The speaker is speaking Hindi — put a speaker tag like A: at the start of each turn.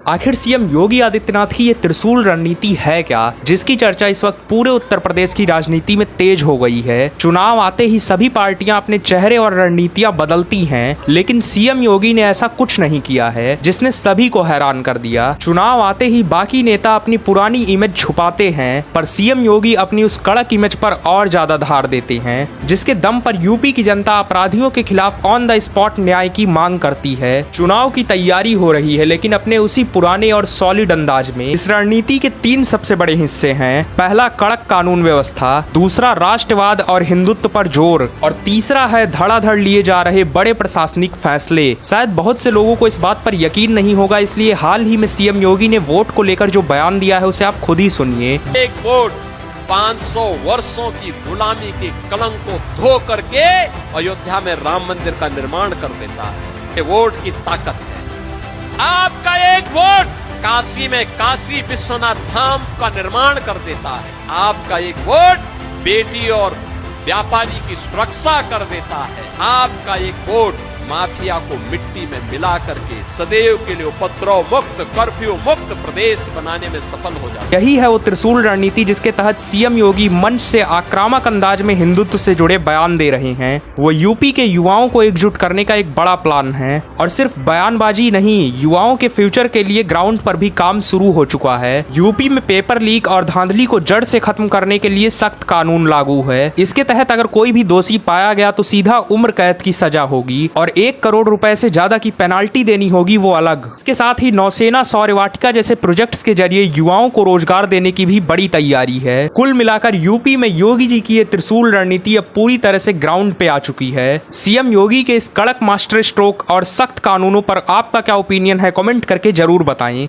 A: आखिर सीएम योगी आदित्यनाथ की ये त्रिशूल रणनीति है क्या, जिसकी चर्चा इस वक्त पूरे उत्तर प्रदेश की राजनीति में तेज हो गई है। चुनाव आते ही सभी पार्टियां अपने चेहरे और रणनीतियां बदलती हैं, लेकिन सीएम योगी ने ऐसा कुछ नहीं किया है जिसने सभी को हैरान कर दिया। चुनाव आते ही बाकी नेता अपनी पुरानी इमेज छुपाते हैं, पर सीएम योगी अपनी उस कड़क इमेज पर और ज्यादा धार देते हैं, जिसके दम पर यूपी की जनता अपराधियों के खिलाफ ऑन द स्पॉट न्याय की मांग करती है। चुनाव की तैयारी हो रही है, लेकिन अपने उसी पुराने और सॉलिड अंदाज में। इस रणनीति के 3 सबसे बड़े हिस्से हैं। पहला, कड़क कानून व्यवस्था, दूसरा, राष्ट्रवाद और हिंदुत्व पर जोर, और तीसरा है धड़ाधड़ लिए जा रहे बड़े प्रशासनिक फैसले। शायद बहुत से लोगों को इस बात पर यकीन नहीं होगा, इसलिए हाल ही में सीएम योगी ने वोट को लेकर जो बयान दिया है उसे आप खुद ही सुनिए।
B: एक वोट 500 वर्षों की गुलामी के कलंक को धो करके अयोध्या में राम मंदिर का निर्माण कर देता है। ये वोट की ताकत है। आपका एक वोट काशी में काशी विश्वनाथ धाम का निर्माण कर देता है। आपका एक वोट बेटी और व्यापारी की सुरक्षा कर देता है। आपका एक वोट माफिया को मिट्टी में मिला करके सदैव के लिए उपद्रव मुक्त, कर्फ्यू मुक्त प्रदेश बनाने में सफल हो जाता है।
A: यही है वो त्रिशूल रणनीति जिसके तहत सीएम योगी मंच से आक्रामक अंदाज में हिंदुत्व से जुड़े बयान दे रहे हैं। वो यूपी के युवाओं को एकजुट करने का एक बड़ा प्लान है, और सिर्फ बयानबाजी नहीं, युवाओं के फ्यूचर के लिए ग्राउंड पर भी काम शुरू हो चुका है। यूपी में पेपर लीक और धांधली को जड़ से खत्म करने के लिए सख्त कानून लागू है। इसके तहत अगर कोई भी दोषी पाया गया तो सीधा उम्र कैद की सजा होगी और 1 करोड़ रुपए से ज्यादा की पेनाल्टी देनी होगी, वो अलग। इसके साथ ही नौसेना सौर वाटिका जैसे प्रोजेक्ट्स के जरिए युवाओं को रोजगार देने की भी बड़ी तैयारी है। कुल मिलाकर यूपी में योगी जी की ये त्रिशूल रणनीति अब पूरी तरह से ग्राउंड पे आ चुकी है। सीएम योगी के इस कड़क मास्टर स्ट्रोक और सख्त कानूनों पर आपका क्या ओपिनियन है, कमेंट करके जरूर बताएं।